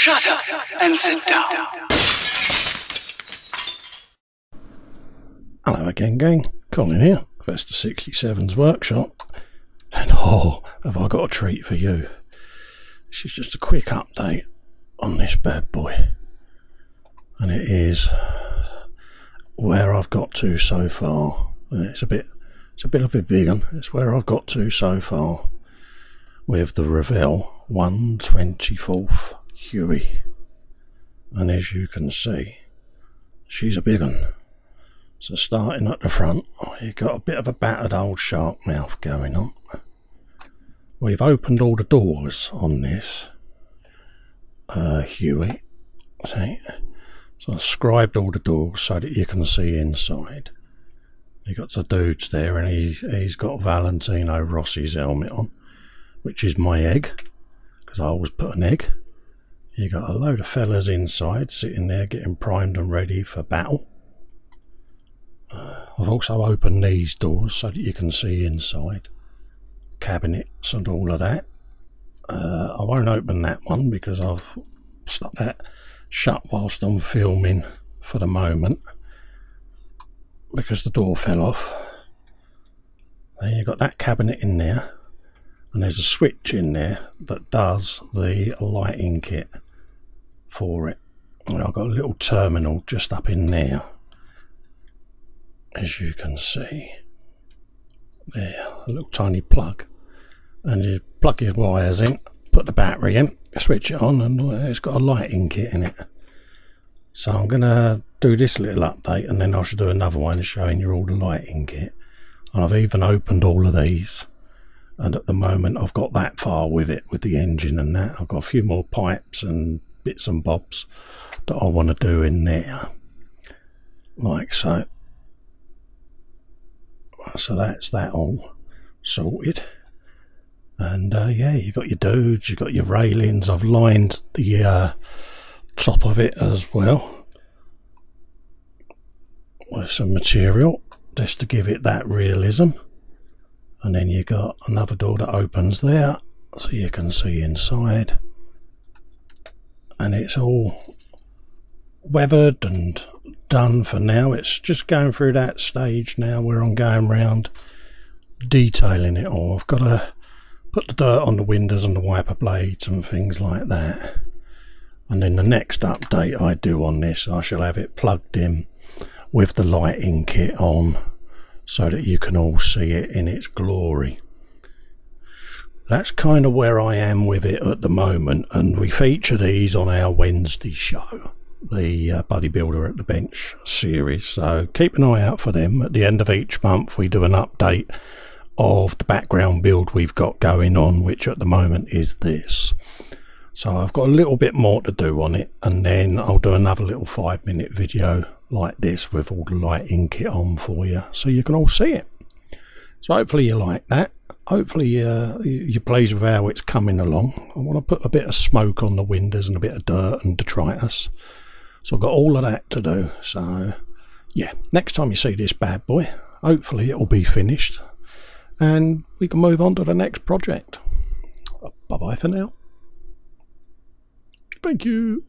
Shut up and sit down. Hello again, gang. Colin here, Festa 67's workshop. And oh, have I got a treat for you. This is just a quick update on this bad boy. And it is where I've got to so far. It's a bit of a big one. It's where I've got to so far with the Revell 1/24 Huey. And as you can see, she's a big one. So starting at the front, you've got a bit of a battered old shark mouth going on. We've opened all the doors on this Huey. See? So I've scribed all the doors so that you can see inside. You've got the dudes there, and he's got Valentino Rossi's helmet on, which is my egg, because I always put an egg. You got a load of fellas inside sitting there getting primed and ready for battle. I've also opened these doors so that you can see inside. Cabinets and all of that. I won't open that one because I've stuck that shut whilst I'm filming for the moment, because the door fell off. Then you've got that cabinet in there, and there's a switch in there that does the lighting kit for it. And I've got a little terminal just up in there, as you can see there, a little tiny plug, and you plug your wires in, put the battery in, switch it on, and it's got a lighting kit in it. So I'm gonna do this little update, and then I should do another one showing you all the lighting kit. And I've even opened all of these, and at the moment I've got that far with it, with the engine and that. I've got a few more pipes and bits and bobs that I want to do in there, like so. So that's that all sorted. And yeah, you got your dudes, you got your railings. I've lined the top of it as well with some material just to give it that realism. And then you got another door that opens there so you can see inside, and it's all weathered and done for now. It's just going through that stage now where I'm going round detailing it all. I've got to put the dirt on the windows and the wiper blades and things like that. And then the next update I do on this, I shall have it plugged in with the lighting kit on so that you can all see it in its glory. That's kind of where I am with it at the moment, and we feature these on our Wednesday show, the Bodybuilder at the Bench series, so keep an eye out for them. At the end of each month we do an update of the background build we've got going on, which at the moment is this. So I've got a little bit more to do on it, and then I'll do another little 5-minute video like this with all the lighting kit on for you, so you can all see it. So hopefully you like that. Hopefully you're pleased with how it's coming along. I want to put a bit of smoke on the windows and a bit of dirt and detritus. So I've got all of that to do. So yeah, next time you see this bad boy, hopefully it will be finished and we can move on to the next project. Bye bye for now. Thank you.